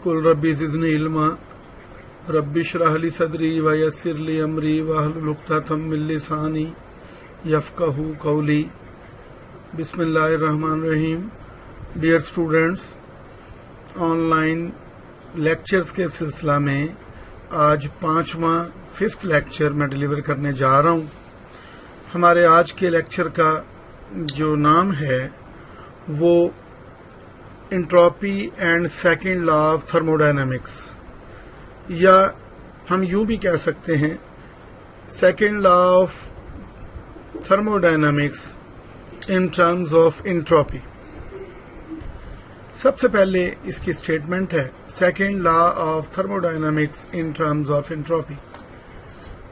कुल रब्बी ज़िदनी इल्मा रब्बी इश्रह ली सदरी व यस्सिर ली अमरी वहलुल उक़दतम मिन लिसानी यफ़क़हू क़ौली। बिस्मिल्लाहिर्रहमानिर्रहीम। डियर स्टूडेंट्स, ऑनलाइन लेक्चर्स के सिलसिला में आज 5th लेक्चर मैं डिलीवर करने जा रहा हूँ। हमारे आज के लेक्चर का जो नाम है वो entropy and second law of thermodynamics, या हम यूं भी कह सकते हैं second law of thermodynamics in terms of entropy. सबसे पहले इसकी स्टेटमेंट है second law of thermodynamics in terms of entropy.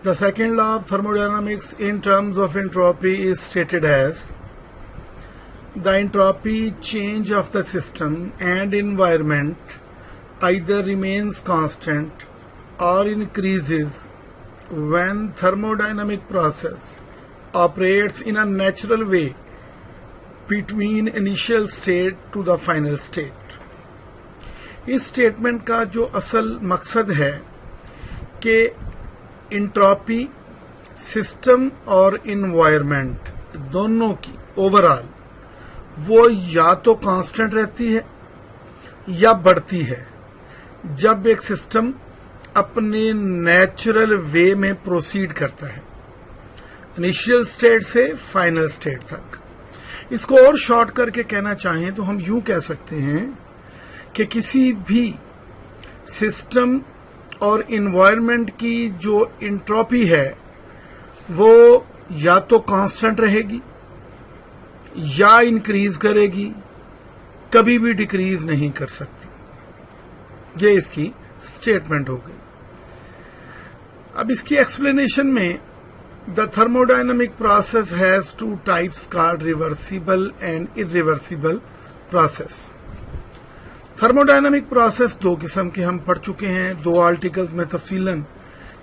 The second law of thermodynamics in terms of entropy is stated as the entropy change of the system and environment either remains constant or increases when thermodynamic process operates in a natural way between initial state to the final state। इस statement का जो असल मकसद है कि entropy system और environment दोनों की ओवरऑल वो या तो कांस्टेंट रहती है या बढ़ती है जब एक सिस्टम अपने नेचुरल वे में प्रोसीड करता है इनिशियल स्टेट से फाइनल स्टेट तक। इसको और शॉर्ट करके कहना चाहें तो हम यूं कह सकते हैं कि किसी भी सिस्टम और इन्वायरमेंट की जो एंट्रोपी है वो या तो कांस्टेंट रहेगी या इंक्रीज करेगी, कभी भी डिक्रीज नहीं कर सकती। ये इसकी स्टेटमेंट हो गई। अब इसकी एक्सप्लेनेशन में the thermodynamic process has two types called reversible and irreversible process. Thermodynamic process दो किस्म के हम पढ़ चुके हैं, 2 आर्टिकल्स में तफसीलन।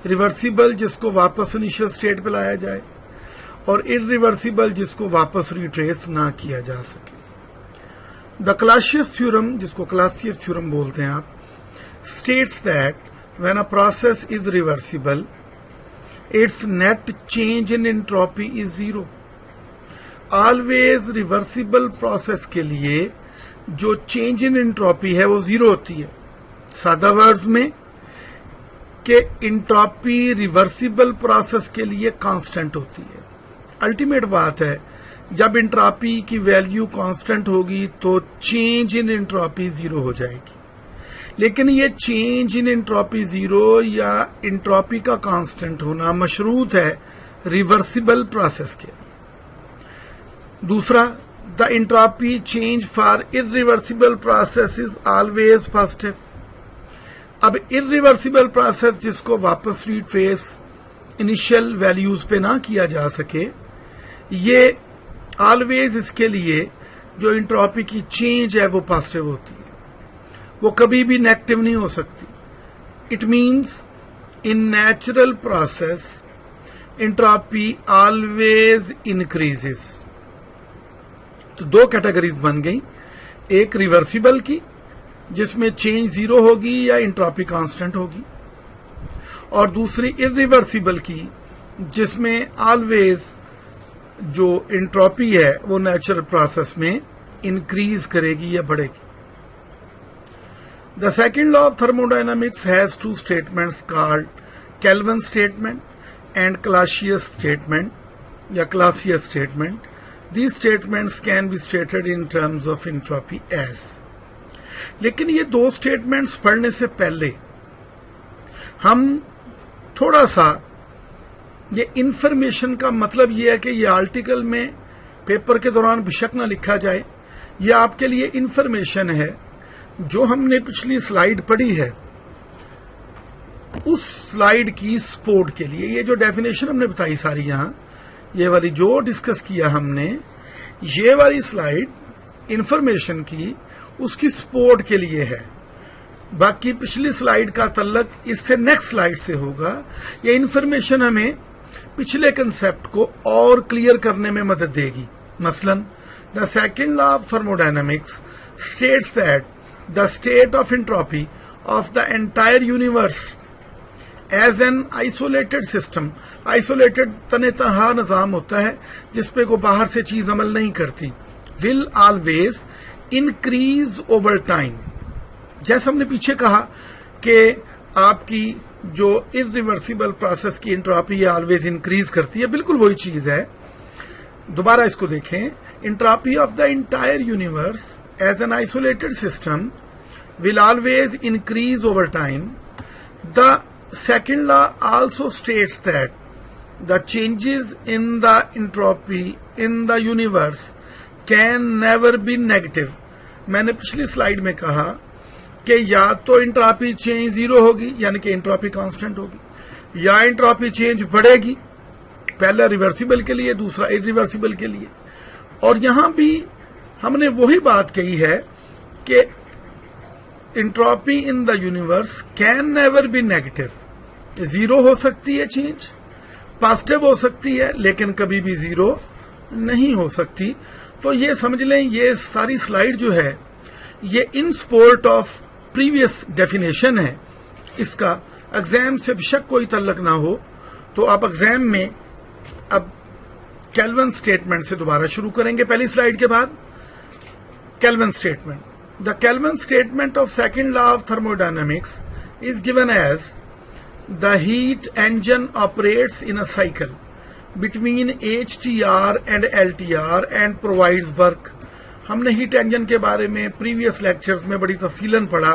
रिवर्सिबल जिसको वापस इनिशियल स्टेट पे लाया जाए और इरिवर्सिबल जिसको वापस रिट्रेस ना किया जा सके। द क्लासियस थ्योरम, जिसको क्लासियस थ्योरम बोलते हैं आप, states that when a process is reversible it's net change in entropy is 0। Always reversible process के लिए जो चेंज इन एंट्रोपी है वो 0 होती है। सादा वर्ड्स में कि एंट्रोपी रिवर्सिबल प्रोसेस के लिए कांस्टेंट होती है। अल्टीमेट बात है, जब एंट्रोपी की वैल्यू कांस्टेंट होगी तो चेंज इन एंट्रोपी 0 हो जाएगी। लेकिन ये चेंज इन एंट्रोपी 0 या एंट्रोपी का कांस्टेंट होना मशरूत है रिवर्सिबल प्रोसेस के। दूसरा, the entropy change for irreversible process is always positive. अब इरिवर्सिबल प्रोसेस जिसको वापस रिट्रेस इनिशियल वैल्यूज पे ना किया जा सके, ये ऑलवेज इसके लिए जो एंट्रोपी की चेंज है वो पॉजिटिव होती है, वो कभी भी नेगेटिव नहीं हो सकती। It means in natural process entropy always increases. तो 2 कैटेगरीज बन गई, एक रिवर्सिबल की जिसमें चेंज 0 होगी या एंट्रोपी कांस्टेंट होगी, और दूसरी इरिवर्सिबल की जिसमें ऑलवेज जो एंट्रोपी है वो नेचुरल प्रोसेस में इंक्रीज करेगी या बढ़ेगी। The second law of thermodynamics has 2 statements called Kelvin statement and Clausius statement या Clausius statement. These statements can be stated in terms of entropy as. लेकिन ये 2 स्टेटमेंट्स पढ़ने से पहले हम थोड़ा सा ये इंफॉर्मेशन का मतलब ये है कि ये आर्टिकल में पेपर के दौरान बेशक ना लिखा जाए, ये आपके लिए इंफॉर्मेशन है। जो हमने पिछली स्लाइड पढ़ी है उस स्लाइड की सपोर्ट के लिए ये जो डेफिनेशन हमने बताई सारी यहां, ये वाली जो डिस्कस किया हमने, ये वाली स्लाइड इंफॉर्मेशन की उसकी सपोर्ट के लिए है। बाकी पिछली स्लाइड का तल्लक इससे नेक्स्ट स्लाइड से होगा। ये इंफॉर्मेशन हमें पिछले कंसेप्ट को और क्लियर करने में मदद देगी। मसलन The second law of thermodynamics states that the state of entropy of the entire universe as an isolated system. Isolated तने तनहा निजाम होता है जिसपे कोई बाहर से चीज अमल नहीं करती. Will always increase over time. जैसे हमने पीछे कहा कि आपकी जो इरिवर्सिबल प्रोसेस की एंट्रोपी है ऑलवेज इंक्रीज करती है, बिल्कुल वही चीज है. दोबारा इसको देखें. Entropy of the entire universe as an isolated system will always increase over time. The second law also states that the changes in the entropy in the universe can never be negative. मैंने पिछली slide में कहा कि या तो entropy change zero होगी यानी कि एंट्रोपी कांस्टेंट होगी, या एंट्रोपी चेंज बढ़ेगी, पहला रिवर्सिबल के लिए दूसरा इरिवर्सिबल के लिए. और यहां भी हमने वही बात कही है कि entropy in the universe can never be negative. Zero हो सकती है चेंज, पॉजिटिव हो सकती है, लेकिन कभी भी जीरो नहीं हो सकती. तो ये समझ लें, ये सारी स्लाइड जो है ये इन सपोर्ट ऑफ प्रीवियस डेफिनेशन है. इसका एग्जाम से बेशक कोई तल्लक ना हो तो आप एग्जाम में अब केल्विन स्टेटमेंट से दोबारा शुरू करेंगे. पहली स्लाइड के बाद kelvin statement. The Kelvin statement of second law of thermodynamics is given as the heat engine operates in a cycle between HTR and LTR and provides work. हमने हीट इंजन के बारे में प्रीवियस लेक्चर्स में बड़ी तफसीलन पढ़ा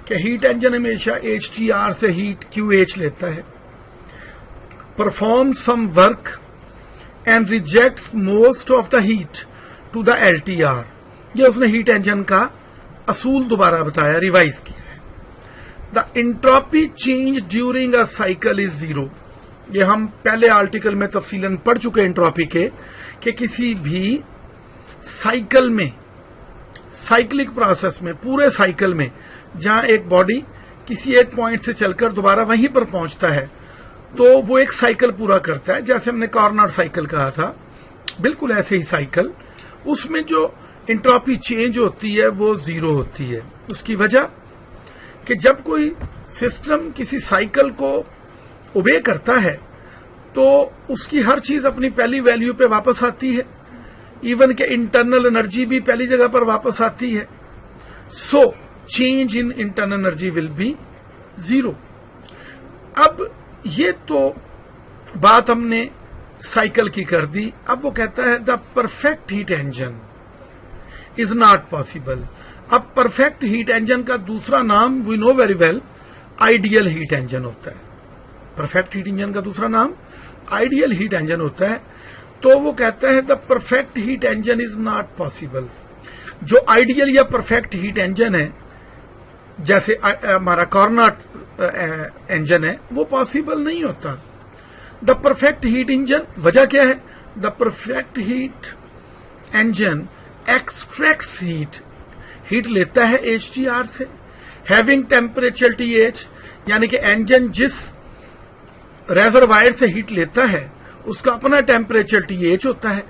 कि heat engine हमेशा HTR से हीट QH लेता है, performs some work and rejects most of the heat to the LTR. ये उसने हीट इंजन का असूल दोबारा बताया, रिवाइज किया है. The entropy change during a cycle is zero. ये हम पहले आर्टिकल में तफसीलन पढ़ चुके एंट्रोपी के कि किसी भी साइकिल में, साइक्लिक प्रोसेस में, पूरे साइकिल में जहां एक बॉडी किसी एक पॉइंट से चलकर दोबारा वहीं पर पहुंचता है तो वो एक साइकिल पूरा करता है. जैसे हमने कार्नोट साइकिल कहा था, बिल्कुल ऐसे ही साइकिल, उसमें जो एंट्रोपी चेंज होती है वो जीरो होती है. उसकी वजह कि जब कोई सिस्टम किसी साइकिल को ओबे करता है तो उसकी हर चीज अपनी पहली वैल्यू पे वापस आती है, इवन के इंटरनल एनर्जी भी पहली जगह पर वापस आती है. So change in internal energy will be zero. अब ये तो बात हमने साइकिल की कर दी. अब वो कहता है the perfect heat engine is not possible. अब परफेक्ट हीट इंजन का दूसरा नाम we know very well ideal heat engine होता है. परफेक्ट हीट इंजन का दूसरा नाम आइडियल हीट इंजन होता है. तो वो कहता है the perfect heat engine is not possible. जो आइडियल या परफेक्ट हीट इंजन है, जैसे हमारा कार्नोट इंजन है, वो पॉसिबल नहीं होता. द परफेक्ट हीट इंजन, वजह क्या है? The perfect heat engine extracts heat, heat लेता है HTR से, हैविंग टेम्परेचर TH, यानी कि इंजन जिस रेजरवायर से हीट लेता है उसका अपना टेम्परेचर TH होता है,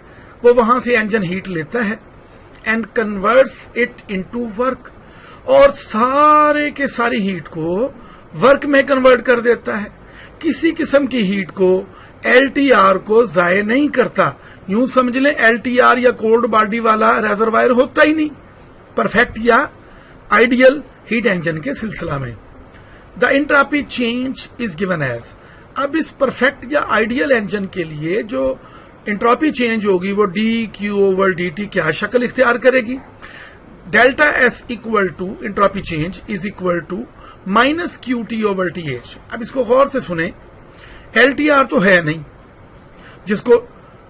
वो वहां से इंजन हीट लेता है and converts it into work, और सारे के सारी हीट को वर्क में कन्वर्ट कर देता है. किसी किस्म की हीट को LTR को जाया नहीं करता. यूं समझ लें LTR या कोल्ड बॉडी वाला रेजरवायर होता ही नहीं परफेक्ट या आइडियल हीट इंजन के सिलसिला में. The entropy change is given as. अब इस परफेक्ट या आइडियल इंजन के लिए जो एंट्रोपी चेंज होगी वो dQ/dt क्या शक्ल इख्तियार करेगी? Delta S equal to entropy change is equal to -QT/TH. अब इसको गौर से सुने. LTR तो है नहीं जिसको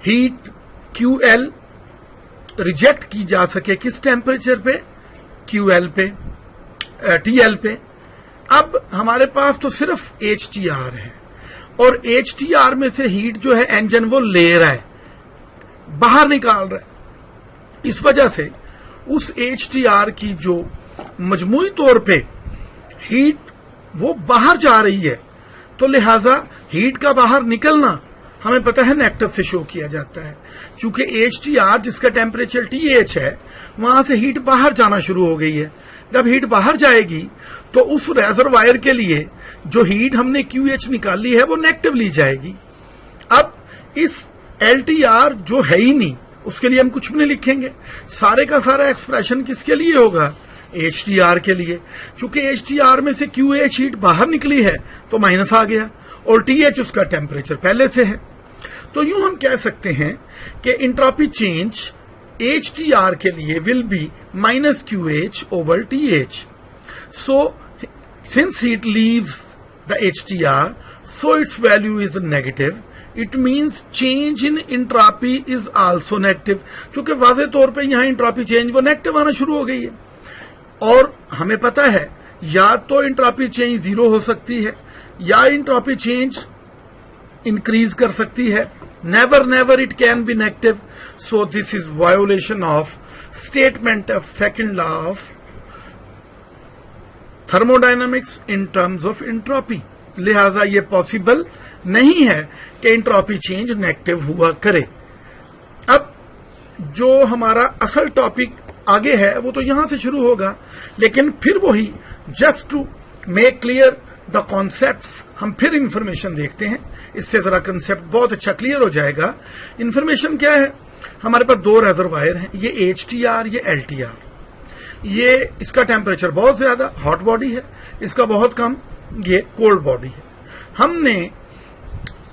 हीट QL रिजेक्ट की जा सके, किस टेम्परेचर पे? QL पे, TL पे. अब हमारे पास तो सिर्फ HTR है और HTR में से हीट जो है इंजन वो ले रहा है, बाहर निकाल रहा है. इस वजह से उस HTR की जो मजमूई तौर पे हीट वो बाहर जा रही है, तो लिहाजा हीट का बाहर निकलना हमें पता है नेगेटिव से शो किया जाता है. चूंकि HTR जिसका टेम्परेचर TH है वहां से हीट बाहर जाना शुरू हो गई है, जब हीट बाहर जाएगी तो उस रेजरवायर के लिए जो हीट हमने QH निकाली है वो नेगेटिव ली जाएगी। अब इस LTR जो है ही नहीं उसके लिए हम कुछ भी नहीं लिखेंगे, सारे का सारा एक्सप्रेशन किसके लिए होगा, HTR के लिए। क्योंकि HTR में से QH हीट बाहर निकली है तो माइनस आ गया और TH उसका टेम्परेचर पहले से है। तो यूं हम कह सकते हैं कि इंट्रोपी चेंज HTR के लिए will be minus QH over TH। So since heat leaves the HTR, so its value is negative. It means change in entropy is also negative. चूंकि वाज़े तौर पे यहाँ इंट्रोपी चेंज वो नेगेटिव आना शुरू हो गई है और हमें पता है या तो इंट्रोपी चेंज 0 हो सकती है या इंट्रोपी चेंज इंक्रीज कर सकती है। Never it can be negative. So this is violation of statement of second law of thermodynamics in terms of entropy. लिहाजा ये पॉसिबल नहीं है कि इंट्रोपी चेंज नेगेटिव हुआ करे। अब जो हमारा असल टॉपिक आगे है वो तो यहां से शुरू होगा, लेकिन फिर वही just to make clear the concepts हम फिर इंफॉर्मेशन देखते हैं। इससे जरा कंसेप्ट बहुत अच्छा क्लियर हो जाएगा। इंफॉर्मेशन क्या है, हमारे पास दो रेजरवायर हैं, ये HTR ये LTR। ये इसका टेम्परेचर बहुत ज्यादा हॉट बॉडी है, इसका बहुत कम ये कोल्ड बॉडी है। हमने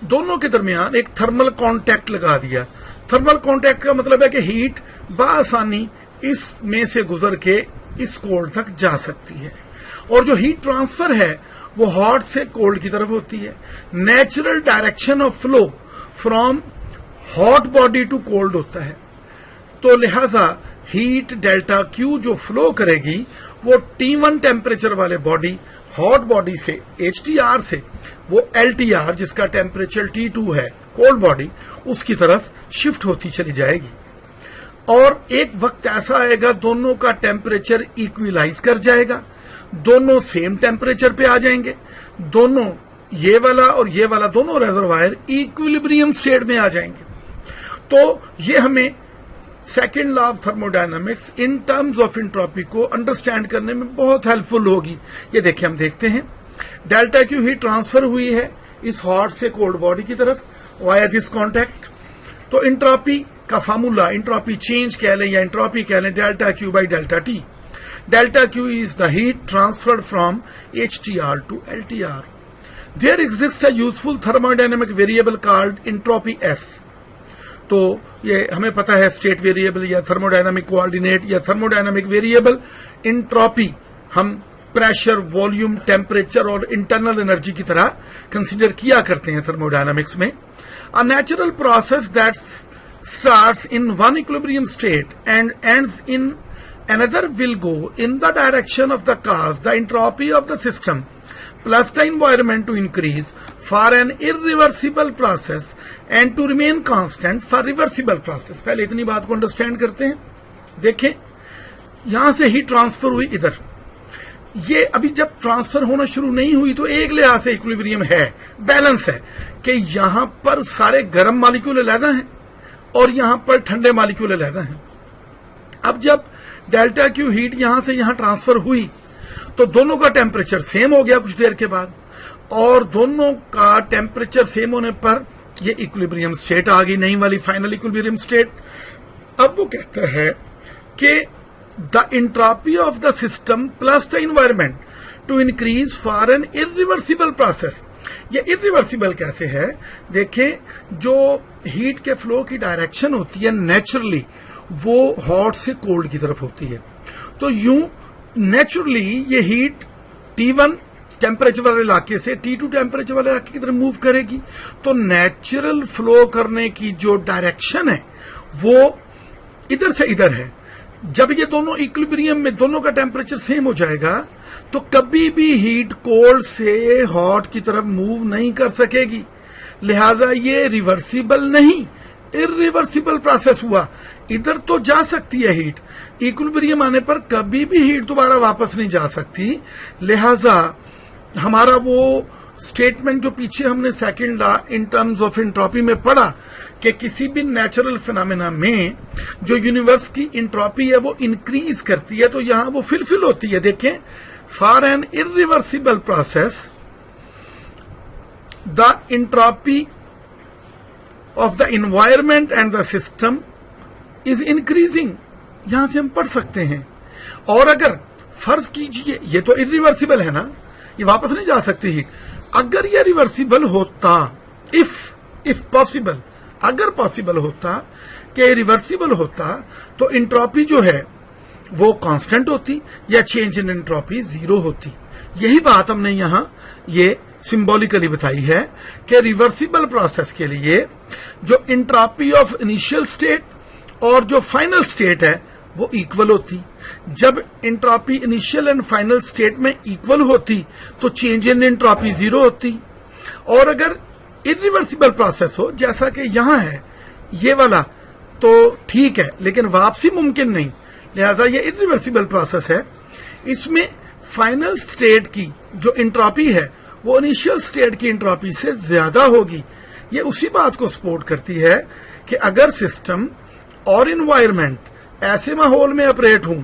दोनों के दरमियान एक थर्मल कांटेक्ट लगा दिया। थर्मल कांटेक्ट का मतलब है कि हीट बआसानी इसमें से गुजर के इस कोल्ड तक जा सकती है और जो हीट ट्रांसफर है वो हॉट से कोल्ड की तरफ होती है। Natural direction of flow from hot body to cold होता है। तो लिहाजा हीट डेल्टा Q जो फ्लो करेगी वो T1 टेम्परेचर वाले बॉडी हॉट बॉडी से HTR से वो LTR जिसका टेम्परेचर T2 है कोल्ड बॉडी उसकी तरफ शिफ्ट होती चली जाएगी। और एक वक्त ऐसा आएगा दोनों का टेम्परेचर इक्विलाइज कर जाएगा, दोनों सेम टेम्परेचर पे आ जाएंगे, दोनों ये वाला और ये वाला दोनों रेजरवायर इक्विलिब्रियम स्टेट में आ जाएंगे। तो ये हमें second law of thermodynamics in terms of entropy को अंडरस्टैंड करने में बहुत हेल्पफुल होगी। ये देखिए हम देखते हैं डेल्टा Q हीट ट्रांसफर हुई है इस हॉट से कोल्ड बॉडी की तरफ वाया दिस कॉन्टैक्ट। तो इंट्रोपी का फार्मूला इंट्रोपी चेंज कह लें या इंट्रोपी कह लें delta Q by delta T। Delta Q is the heat transferred from HTR to LTR। There exist a useful thermodynamic variable called entropy S। तो ये हमें पता है स्टेट वेरिएबल या थर्मोडायनामिक कोऑर्डिनेट या थर्मोडायनामिक वेरिएबल इंट्रोपी हम pressure volume temperature और internal energy की तरह कंसीडर किया करते हैं थर्मोडायनामिक्स में। A natural process that starts in one equilibrium state and ends in another will go in the direction of the cause the entropy of the system plus the environment to increase for an irreversible process and to remain constant for reversible process। पहले इतनी बात को understand करते हैं। देखें यहां से heat transfer हुई इधर, ये अभी जब ट्रांसफर होना शुरू नहीं हुई तो एक लिहाज से इक्विलिब्रियम है, बैलेंस है कि यहां पर सारे गर्म मालिक्यूल अलग हैं और यहां पर ठंडे मालिक्यूल अलग हैं। अब जब डेल्टा Q हीट यहां से यहां ट्रांसफर हुई तो दोनों का टेम्परेचर सेम हो गया कुछ देर के बाद, और दोनों का टेम्परेचर सेम होने पर ये इक्विलिब्रियम स्टेट आ गई, नई वाली फाइनल इक्विलिब्रियम स्टेट। अब वो कहता है कि the entropy of the system plus the environment to increase for an irreversible process. ये इरिवर्सिबल कैसे है, देखें जो हीट के फ्लो की डायरेक्शन होती है नेचुरली वो हॉट से कोल्ड की तरफ होती है। तो यूं नेचुरली ये हीट T1 टेम्परेचर वाले इलाके से T2 टेम्परेचर वाले इलाके की तरफ मूव करेगी। तो नेचुरल फ्लो करने की जो डायरेक्शन है वो इधर से इधर है। जब ये दोनों इक्विलिब्रियम में दोनों का टेम्परेचर सेम हो जाएगा तो कभी भी हीट कोल्ड से हॉट की तरफ मूव नहीं कर सकेगी। लिहाजा ये रिवर्सिबल नहीं इरिवर्सिबल प्रोसेस हुआ। इधर तो जा सकती है हीट, इक्विलिब्रियम आने पर कभी भी हीट दोबारा वापस नहीं जा सकती। लिहाजा हमारा वो स्टेटमेंट जो पीछे हमने second law in terms of entropy में पढ़ा कि किसी भी नेचुरल फिनोमेना में जो यूनिवर्स की एंट्रोपी है वो इंक्रीज करती है, तो यहां वो फिलफिल होती है। देखें, for an irreversible process the entropy of the environment and the system is increasing, यहां से हम पढ़ सकते हैं। और अगर फर्ज कीजिए, ये तो इरिवर्सिबल है ना, ये वापस नहीं जा सकती ही, अगर ये रिवर्सिबल होता, इफ पॉसिबल, अगर पॉसिबल होता कि रिवर्सिबल होता, तो एंट्रोपी जो है वो कांस्टेंट होती या चेंज इन एंट्रोपी 0 होती। यही बात हमने यहां ये सिंबॉलिकली बताई है कि रिवर्सिबल प्रोसेस के लिए जो एंट्रोपी ऑफ इनिशियल स्टेट और जो फाइनल स्टेट है वो इक्वल होती। जब entropy initial and final state में इक्वल होती तो चेंज इन एंट्रोपी 0 होती। और अगर इरिवर्सिबल प्रोसेस हो जैसा कि यहां है ये वाला, तो ठीक है, लेकिन वापसी मुमकिन नहीं, लिहाजा ये इरिवर्सिबल प्रोसेस है। इसमें फाइनल स्टेट की जो एंट्रोपी है वो इनिशियल स्टेट की एंट्रोपी से ज्यादा होगी। ये उसी बात को सपोर्ट करती है कि अगर सिस्टम और एनवायरमेंट ऐसे माहौल में ऑपरेट हूं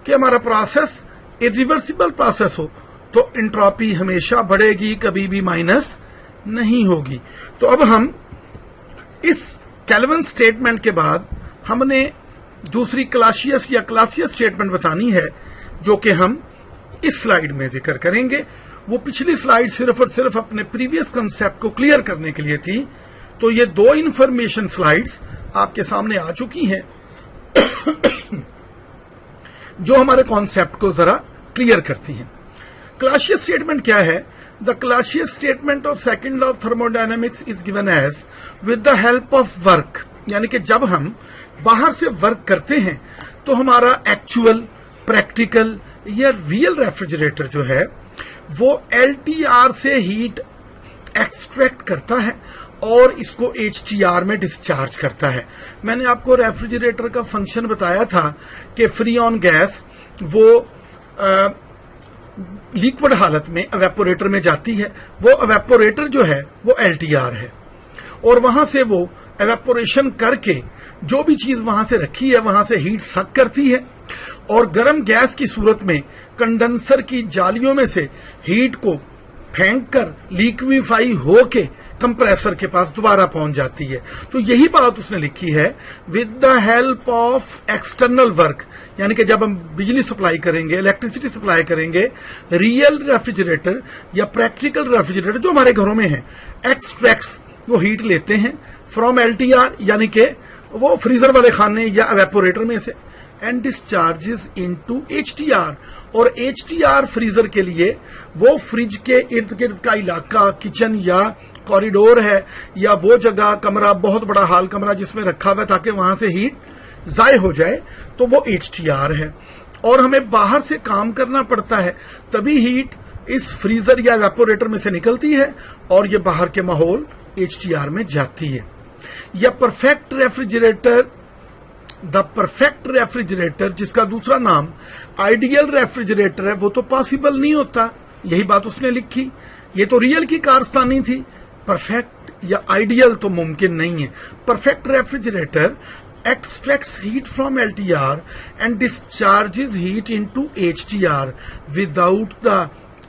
कि हमारा प्रोसेस इरिवर्सिबल प्रोसेस हो तो एंट्रोपी हमेशा बढ़ेगी, कभी भी माइनस नहीं होगी। तो अब हम इस केल्विन स्टेटमेंट के बाद हमने दूसरी क्लासियस या क्लासियस स्टेटमेंट बतानी है जो कि हम इस स्लाइड में जिक्र करेंगे। वो पिछली स्लाइड सिर्फ और सिर्फ अपने प्रीवियस कंसेप्ट को क्लियर करने के लिए थी, तो ये 2 इंफॉर्मेशन स्लाइड्स आपके सामने आ चुकी हैं जो हमारे कॉन्सेप्ट को जरा क्लियर करती हैं। क्लासियस स्टेटमेंट क्या है? The Clausius statement of second law of thermodynamics is given as with the help of work, यानी कि जब हम बाहर से वर्क करते हैं तो हमारा एक्चुअल, प्रैक्टिकल या रियल रेफ्रिजरेटर जो है वो एलटीआर से हीट एक्सट्रैक्ट करता है और इसको एचटीआर में डिस्चार्ज करता है। मैंने आपको रेफ्रिजरेटर का फंक्शन बताया था कि फ्री ऑन गैस वो लिक्विड हालत में एवेपोरेटर में जाती है, वो एवेपोरेटर जो है वो एलटीआर है और वहां से वो एवेपोरेशन करके जो भी चीज वहां से रखी है वहां से हीट सक करती है और गर्म गैस की सूरत में कंडेंसर की जालियों में से हीट को फेंक कर लिक्विफाई होके कंप्रेसर के पास दोबारा पहुंच जाती है। तो यही बात उसने लिखी है with the help of external work, यानी कि जब हम बिजली सप्लाई करेंगे, इलेक्ट्रिसिटी सप्लाई करेंगे, रियल रेफ्रिजरेटर या प्रैक्टिकल रेफ्रिजरेटर जो हमारे घरों में है एक्सट्रैक्ट्स वो हीट लेते हैं फ्रॉम एलटीआर, यानी कि वो फ्रीजर वाले खाने या एवेपोरेटर में से, एंड डिस्चार्जेस इनटू एचटीआर, और एचटीआर फ्रीजर के लिए वो फ्रिज के इर्द गिर्द का इलाका, किचन या कॉरिडोर है या वो जगह, कमरा, बहुत बड़ा हॉल कमरा जिसमें रखा हुआ है ताकि वहां से हीट जाए हो जाए, तो वो एचटीआर है। और हमें बाहर से काम करना पड़ता है तभी हीट इस फ्रीजर या एवेपोरेटर में से निकलती है और ये बाहर के माहौल एचटीआर में जाती है। या perfect refrigerator, the perfect refrigerator जिसका दूसरा नाम आइडियल रेफ्रिजरेटर है, वो तो पॉसिबल नहीं होता, यही बात उसने लिखी। ये तो रियल की कारस्तानी थी, परफेक्ट या आइडियल तो मुमकिन नहीं है। Perfect refrigerator extracts heat from LTR and discharges heat into HTR without the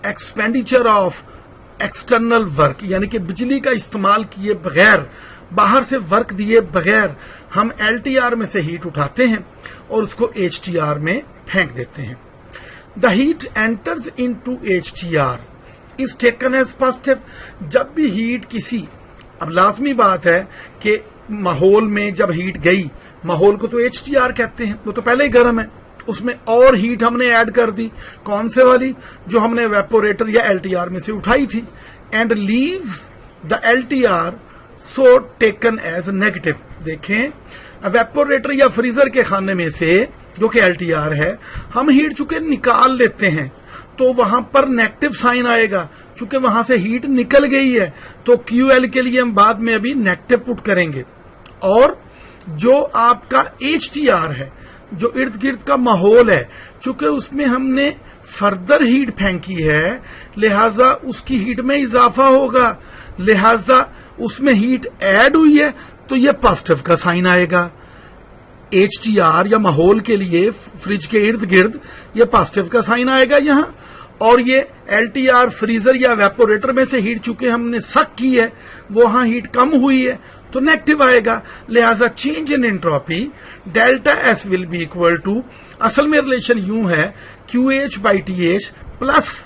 expenditure of external work, यानी कि बिजली का इस्तेमाल किए बगैर, बाहर से वर्क दिए बगैर हम LTR में से हीट उठाते हैं और उसको HTR में फेंक देते हैं। The heat enters into HTR is taken as positive। जब भी हीट किसी, अब लाजमी बात है कि माहौल में जब हीट गई, माहौल को तो एचटीआर कहते हैं, वो तो पहले ही गर्म है, उसमें और हीट हमने ऐड कर दी, कौन से वाली, जो हमने वेपोरेटर या एलटीआर में से उठाई थी, and leaves the LTR so taken as negative. देखें, वेपोरेटर या फ्रीजर के खाने में से जो कि एलटीआर है, हम हीट चूंकि निकाल लेते हैं तो वहां पर नेगेटिव साइन आएगा, चूंकि वहां से हीट निकल गई है तो क्यूएल के लिए हम बाद में अभी नेगेटिव पुट करेंगे। और जो आपका एचटीआर है, जो इर्द गिर्द का माहौल है, चूंकि उसमें हमने फर्दर हीट फेंकी है, लिहाजा उसकी हीट में इजाफा होगा, लिहाजा उसमें हीट ऐड हुई है तो ये पॉजिटिव का साइन आएगा। HTR या माहौल के लिए फ्रिज के इर्द गिर्द ये पॉजिटिव का साइन आएगा यहां, और ये LTR फ्रीजर या वेपोरेटर में से हीट चूंकि हमने सक की है वहां हीट कम हुई है तो नेगेटिव आएगा। लिहाजा change in entropy delta S will be equal to, असल में रिलेशन यूं है QH by TH plus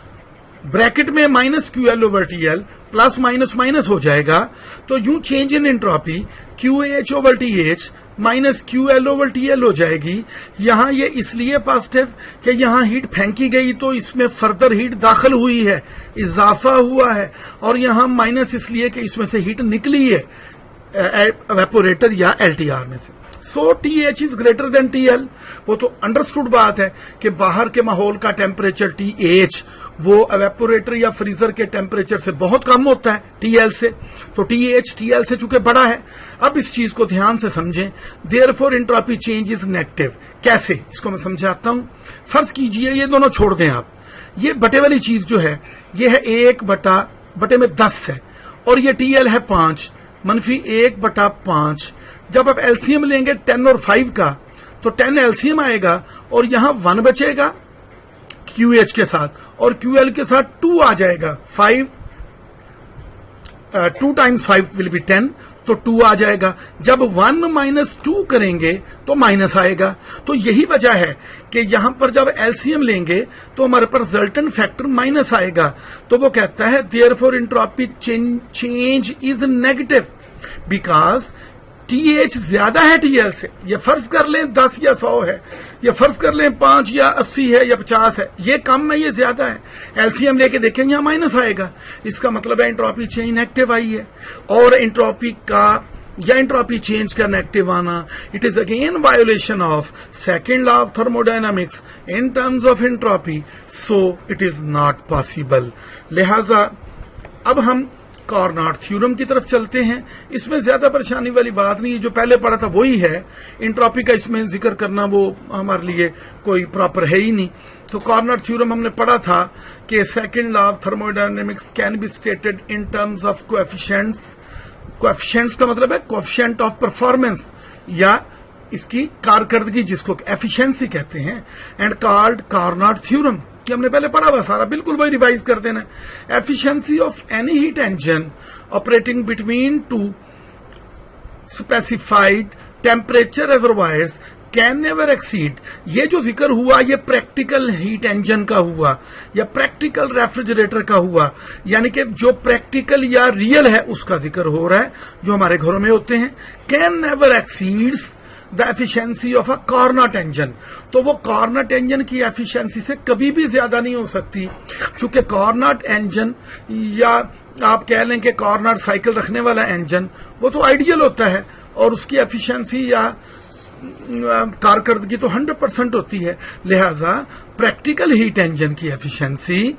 bracket में minus QL over TL plus minus minus हो जाएगा, तो यूं change in entropy QH over TH minus QL over TL हो जाएगी। यहां ये इसलिए पॉजिटिव कि यहां हीट फेंकी गई तो इसमें फर्दर हीट दाखिल हुई है, इजाफा हुआ है, और यहां माइनस इसलिए कि इसमें से हीट निकली है वेपोरेटर या LTR में से। सो TH is greater than TL। वो तो अंडरस्टूड बात है कि बाहर के माहौल का टेम्परेचर TH वो एवेपोरेटर या फ्रीजर के टेम्परेचर से बहुत कम होता है TL से, तो TH TL से चूंकि बड़ा है। अब इस चीज को ध्यान से समझें, therefore entropy change is negative. कैसे, इसको मैं समझाता हूं। फर्ज कीजिए ये दोनों छोड़ दें आप, ये बटे वाली चीज जो है ये है 1/बटे में 10 है, और ये TL है 5 मनफी 1/5। जब आप एलसीएम लेंगे 10 और 5 का तो 10 एलसीएम आएगा और यहां 1 बचेगा QH के साथ, और QL के साथ 2 आ जाएगा। 2 टाइम्स 5 विल बी 10, तो 2 आ जाएगा। जब 1 माइनस 2 करेंगे तो माइनस आएगा। तो यही वजह है कि यहां पर जब एलसीएम लेंगे तो हमारे पास रिजल्टेंट फैक्टर माइनस आएगा। तो वो कहता है therefore entropy change is negative because TH ज्यादा है TL से। ये फर्ज कर लें 10 या 100 है, ये फर्ज कर लें 5 या 80 है या 50 है, ये कम है ये ज्यादा है। एलसीएम लेके देखेंगे यहां माइनस आएगा, इसका मतलब है एंट्रोपी चेंज नेगेटिव आई है। और एंट्रोपी का या एंट्रोपी चेंज का नेगेटिव आना, it is again violation of second law of thermodynamics in terms of entropy, so it is not possible. लिहाजा अब हम कार्नोट थ्योरम की तरफ चलते हैं। इसमें ज्यादा परेशानी वाली बात नहीं है, जो पहले पढ़ा था वही है। एंट्रोपी का इसमें जिक्र करना वो हमारे लिए कोई प्रॉपर है ही नहीं। तो कार्नोट थ्योरम हमने पढ़ा था कि second law of thermodynamics can be stated in terms of coefficients. Coefficients का मतलब है कोएफिशिएंट ऑफ परफॉर्मेंस या इसकी कारकर्दगी, जिसको एफिशिएंसी कहते हैं, एंड कॉल्ड कार्नोट थ्योरम। ये हमने पहले पढ़ा हुआ सारा, बिल्कुल वही रिवाइज कर देना। Efficiency of any heat engine operating between two specified temperature reservoirs can never exceed. ये जो जिक्र हुआ ये प्रैक्टिकल हीट इंजन का हुआ या प्रैक्टिकल रेफ्रिजरेटर का हुआ, यानी कि जो प्रैक्टिकल या रियल है उसका जिक्र हो रहा है, जो हमारे घरों में होते हैं। Can never exceeds the efficiency of a Carnot engine. तो वो कार्नोट इंजन की एफिशिएंसी से कभी भी ज्यादा नहीं हो सकती, क्योंकि कार्नोट इंजन या आप कह लें कि कार्नोट साइकिल रखने वाला इंजन वो तो आइडियल होता है और उसकी एफिशिएंसी या कारकर्दगी तो 100% होती है। लिहाजा प्रैक्टिकल हीट इंजन की एफिशिएंसी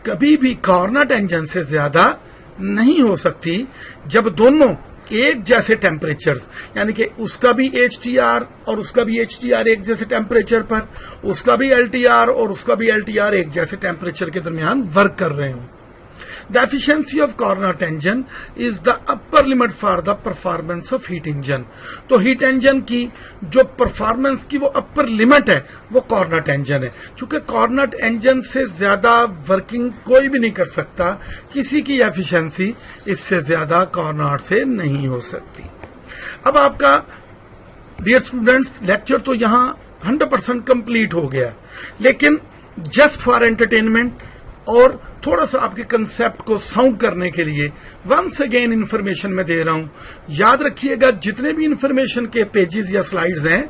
कभी भी कार्नोट इंजन से ज्यादा नहीं हो सकती जब दोनों एक जैसे टेम्परेचर, यानी कि उसका भी HTR और उसका भी HTR एक जैसे टेम्परेचर पर, उसका भी LTR और उसका भी LTR एक जैसे टेम्परेचर के दरमियान वर्क कर रहे हों। The efficiency of Carnot engine is the upper limit for the performance of heat engine. तो हीट इंजन की जो परफॉर्मेंस की वो अपर लिमिट है वो कार्नोट इंजन है। चूंकि कार्नोट इंजन से ज्यादा वर्किंग कोई भी नहीं कर सकता, किसी की एफिशिएंसी इससे ज्यादा कार्नोट से नहीं हो सकती। अब आपका डियर स्टूडेंट्स लेक्चर तो यहां 100% कंप्लीट हो गया, लेकिन जस्ट फॉर एंटरटेनमेंट और थोड़ा सा आपके कंसेप्ट को साउंड करने के लिए वंस अगेन इंफॉर्मेशन मैं दे रहा हूं। याद रखिएगा जितने भी इंफॉर्मेशन के पेजेस या स्लाइड्स हैं,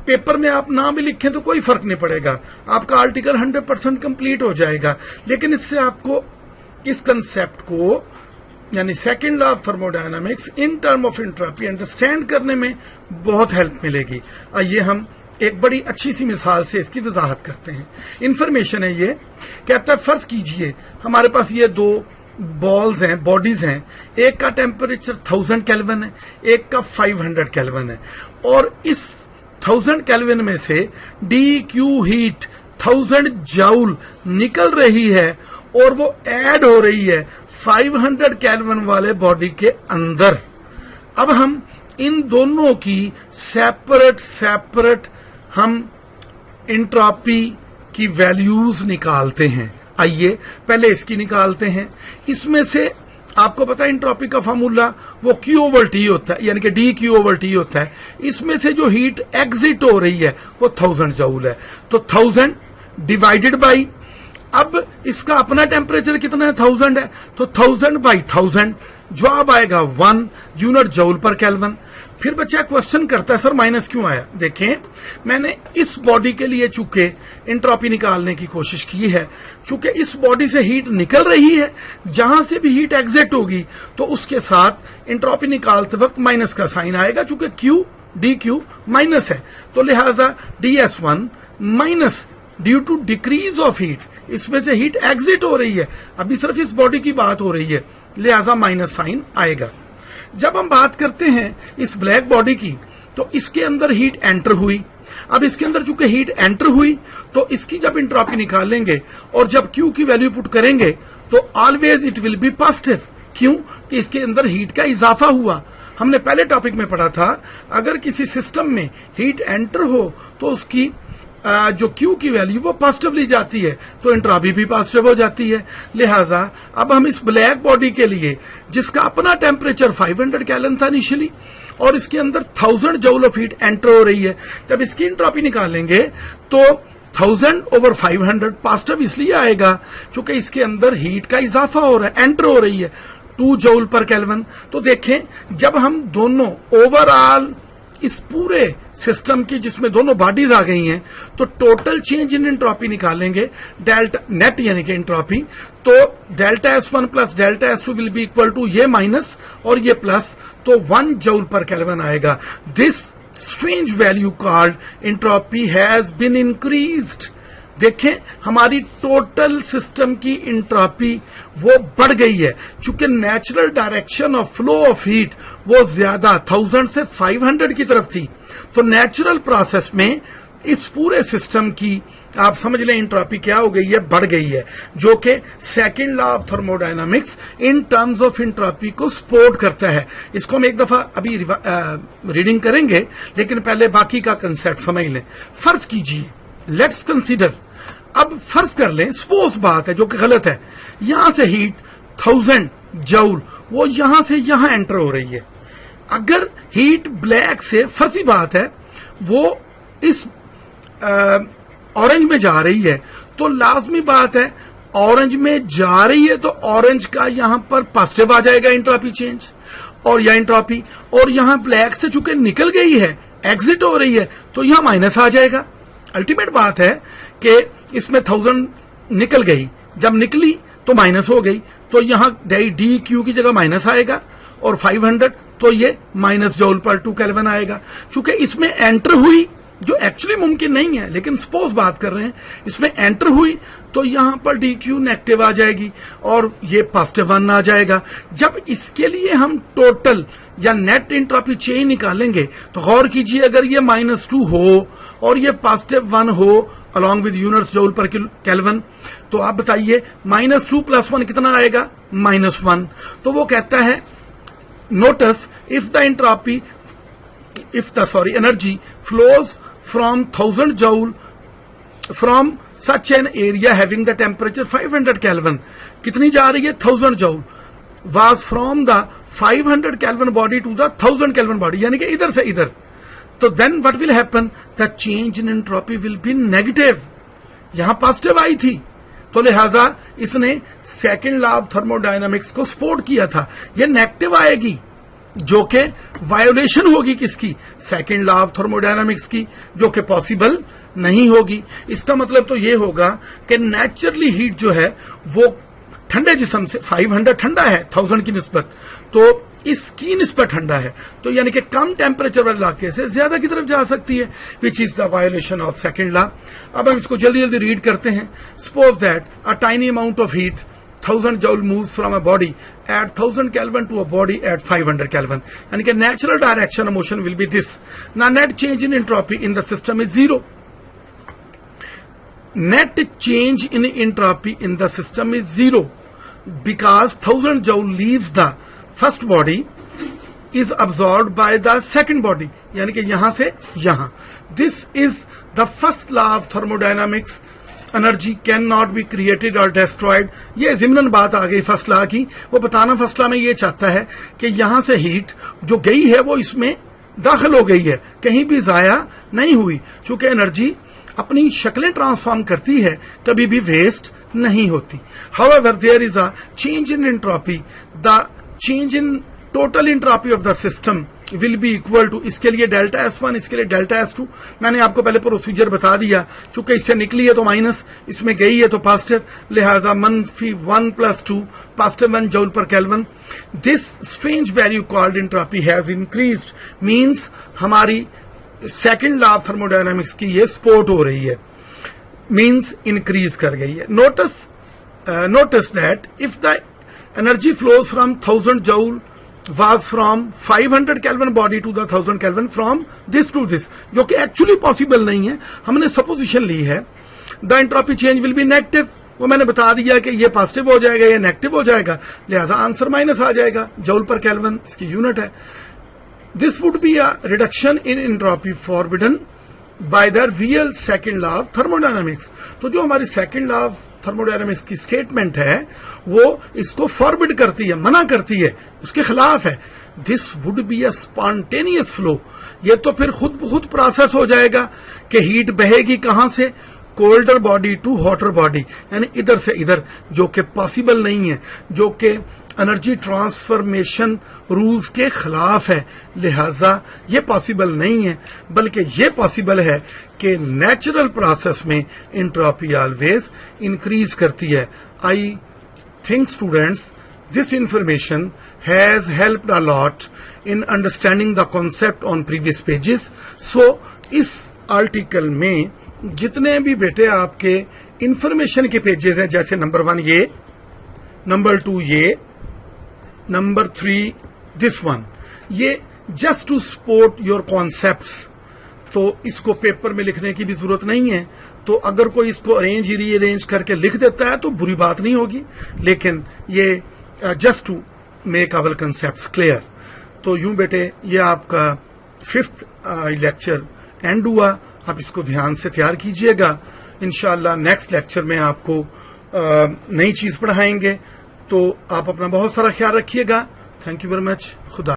पेपर में आप ना भी लिखें तो कोई फर्क नहीं पड़ेगा, आपका आर्टिकल 100% कंप्लीट हो जाएगा। लेकिन इससे आपको इस कंसेप्ट को यानी second law of thermodynamics in term of entropy understand करने में बहुत हेल्प मिलेगी। आइए हम एक बड़ी अच्छी सी मिसाल से इसकी वजाहत करते हैं। इंफॉर्मेशन है ये, कहता है फर्ज कीजिए हमारे पास ये दो बॉल्स हैं, बॉडीज हैं, एक का टेम्परेचर 1000 केल्विन है, एक का 500 केल्विन है, और इस 1000 केल्विन में से DQ हीट 1000 जूल निकल रही है और वो ऐड हो रही है 500 केल्विन वाले बॉडी के अंदर। अब हम इन दोनों की सेपरेट हम एंट्रोपी की वैल्यूज निकालते हैं। आइए पहले इसकी निकालते हैं। इसमें से आपको पता है एंट्रोपी का फार्मूला वो Q ओवर टी होता है, यानी कि dQ ओवर टी होता है। इसमें से जो हीट एग्जिट हो रही है वो 1000 जूल है, तो 1000 डिवाइडेड बाई, अब इसका अपना टेम्परेचर कितना है 1000 है, तो 1000 बाई 1000 जवाब आएगा 1 यूनिट जूल पर केल्विन। फिर बच्चा क्वेश्चन करता है सर माइनस क्यों आया। देखें मैंने इस बॉडी के लिए चूंकि एंट्रोपी निकालने की कोशिश की है, चूंकि इस बॉडी से हीट निकल रही है, जहां से भी हीट एग्जिट होगी तो उसके साथ एंट्रोपी निकालते वक्त माइनस का साइन आएगा, चूंकि Q dQ माइनस है, तो लिहाजा ds1 minus due to decrease of heat, इसमें से हीट एग्जिट हो रही है, अभी सिर्फ इस बॉडी की बात हो रही है, लिहाजा माइनस साइन आएगा। जब हम बात करते हैं इस ब्लैक बॉडी की, तो इसके अंदर हीट एंटर हुई। अब इसके अंदर चूंकि हीट एंटर हुई तो इसकी जब एंट्रोपी निकालेंगे और जब Q की वैल्यू पुट करेंगे तो always it will be positive. क्यों? कि इसके अंदर हीट का इजाफा हुआ। हमने पहले टॉपिक में पढ़ा था अगर किसी सिस्टम में हीट एंटर हो तो उसकी जो Q की वैल्यू वो पॉजिटिवली जाती है, तो एंट्रोपी भी पॉजिटिव हो जाती है। लिहाजा अब हम इस ब्लैक बॉडी के लिए जिसका अपना टेम्परेचर 500 केल्विन था इनिशियली और इसके अंदर 1000 जूल ऑफ हीट एंटर हो रही है, जब इसकी एंट्रोपी निकालेंगे तो 1000 ओवर 500 पॉजिटिव इसलिए आएगा क्योंकि इसके अंदर हीट का इजाफा हो रहा है, एंटर हो रही है 2 जूल पर केल्विन। तो देखें जब हम दोनों ओवरऑल इस पूरे सिस्टम की जिसमें दोनों बॉडीज आ गई हैं तो टोटल चेंज इन एंट्रोपी निकालेंगे, डेल्टा नेट यानी कि एंट्रोपी, तो delta S1 plus delta S2 will be equal to ये माइनस और ये प्लस, तो 1 जूल पर केल्विन आएगा। This strange value called entropy has been increased. देखें हमारी टोटल सिस्टम की एंट्रोपी वो बढ़ गई है, चूंकि natural direction of flow of heat वो ज्यादा 1000 से 500 की तरफ थी, तो नेचुरल प्रोसेस में इस पूरे सिस्टम की आप समझ लें एंट्रोपी क्या हो गई है, बढ़ गई है, जो कि second law of thermodynamics in terms of entropy को सपोर्ट करता है। इसको हम एक दफा अभी रीडिंग करेंगे, लेकिन पहले बाकी का कंसेप्ट समझ लें। फर्ज कीजिए, लेट्स कंसीडर, अब फर्ज कर लें, सपोज बात है जो कि गलत है, यहां से हीट 1000 जूल वो यहां से यहां एंटर हो रही है। अगर हीट ब्लैक से, फर्जी बात है, वो इस ऑरेंज में जा रही है, तो लाजमी बात है ऑरेंज में जा रही है तो ऑरेंज का यहां पर पॉजिटिव आ जाएगा एंट्रोपी चेंज और या एंट्रोपी, और यहां ब्लैक से चूंकि निकल गई है, एग्जिट हो रही है, तो यहां माइनस आ जाएगा। अल्टीमेट बात है कि इसमें 1000 निकल गई, जब निकली तो माइनस हो गई, तो यहां dQ की जगह माइनस आएगा और 500 तो ये माइनस जूल पर 2 केल्विन आएगा। चूंकि इसमें एंटर हुई, जो एक्चुअली मुमकिन नहीं है लेकिन सपोज बात कर रहे हैं, इसमें एंटर हुई तो यहां पर dQ नेगेटिव आ जाएगी और ये पॉजिटिव 1 आ जाएगा। जब इसके लिए हम टोटल या नेट एंट्रोपी चेंज निकालेंगे तो गौर कीजिए, अगर ये -2 हो और ये पॉजिटिव 1 हो अलॉन्ग विद यूनिट्स जूल पर केल्विन, तो आप बताइए -2 + 1 कितना आएगा, -1। तो वो कहता है notice if the energy flows from 1000 joule from such an area having the temperature 500 kelvin, कितनी जा रही है 1000 joule, was from the 500 kelvin body to the 1000 kelvin body, यानी कि इधर से इधर, तो then what will happen, the change in entropy will be negative. यहां पॉजिटिव आई थी तो लिहाजा इसने सेकंड लॉ ऑफ थर्मोडायनामिक्स को सपोर्ट किया था, ये नेगेटिव आएगी जो कि वायोलेशन होगी किसकी, सेकंड लॉ ऑफ थर्मोडायनामिक्स की, जो कि पॉसिबल नहीं होगी। इसका मतलब तो ये होगा कि नेचुरली हीट जो है वो ठंडे जिस्म से, 500 ठंडा है 1000 की निस्बत, तो इसकी निस्बत ठंडा है, तो यानी कि कम टेम्परेचर वाले इलाके से ज्यादा की तरफ जा सकती है, which is the violation of second law. अब हम इसको जल्दी जल्दी रीड करते हैं। Suppose that a tiny amount of heat 1000 joule moves from a body at 1000 Kelvin to a body at 500 Kelvin. यानी कि natural direction of motion will be this. Now net change in entropy in the system is 0. net change in entropy in the system is zero because 1000 joule leaves the first body is absorbed by the second body, यानी कि यहां से यहां. This is the first law of thermodynamics. Energy cannot be created or destroyed. ये ज़िमनन बात आ गई first law की. वो बताना फर्स्ट लॉ में ये चाहता है कि यहां से हीट जो गई है वो इसमें दाखिल हो गई है, कहीं भी जाया नहीं हुई, क्योंकि एनर्जी अपनी शक्लें ट्रांसफॉर्म करती है, कभी भी वेस्ट नहीं होती. However, there is a change in entropy. The change in total entropy of the system will be equal to, इसके लिए डेल्टा S1, इसके लिए डेल्टा S2. मैंने आपको पहले प्रोसीजर बता दिया, चूंकि इससे निकली है तो माइनस, इसमें गई है तो पॉजिटिव, लिहाजा -1 + 2 +1 जूल पर kelvin. This strange value called entropy has increased, means हमारी सेकंड लॉ ऑफ थर्मोडायनामिक्स की ये सपोर्ट हो रही है, मींस इंक्रीज कर गई है. Notice that if the energy flows from 1000 joule was from 500 Kelvin body to the 1000 Kelvin from this to this, जो कि एक्चुअली पॉसिबल नहीं है. हमने सपोजिशन ली है the entropy change will be negative. वो मैंने बता दिया कि ये पॉजिटिव हो जाएगा, ये नेगेटिव हो जाएगा, लिहाजा आंसर माइनस आ जाएगा. जूल पर केल्विन इसकी यूनिट है. This would be a reduction in entropy forbidden by the real second law of thermodynamics. तो जो हमारी सेकेंड लॉ ऑफ थर्मोडायनामिक्स की स्टेटमेंट है वो इसको फॉरबिड करती है, मना करती है, उसके खिलाफ है. This would be a spontaneous flow. ये तो फिर खुद ब खुद प्रोसेस हो जाएगा कि हीट बहेगी कहां से, colder body to hotter body, यानी इधर से इधर, जो कि पॉसिबल नहीं है, जो कि एनर्जी ट्रांसफॉर्मेशन रूल्स के खिलाफ है. लिहाजा ये पॉसिबल नहीं है, बल्कि ये पॉसिबल है कि नेचुरल प्रोसेस में एंट्रोपी ऑलवेज इंक्रीज करती है. I think students this information has helped a lot in understanding the concept on previous pages. So इस आर्टिकल में जितने भी बेटे आपके इंफॉर्मेशन के पेजेस हैं, जैसे नंबर 1 ये, नंबर 2 ये, नंबर 3 दिस वन, ये just to support your concepts. तो इसको पेपर में लिखने की भी जरूरत नहीं है. तो अगर कोई इसको अरेंज रीअरेंज करके लिख देता है तो बुरी बात नहीं होगी, लेकिन ये just to make our concepts clear. तो यूं बेटे ये आपका 5th लेक्चर एंड हुआ. आप इसको ध्यान से तैयार कीजिएगा. इंशाअल्लाह नेक्स्ट लेक्चर में आपको नई चीज पढ़ाएंगे. तो आप अपना बहुत सारा ख्याल रखिएगा. Thank you very much. खुदा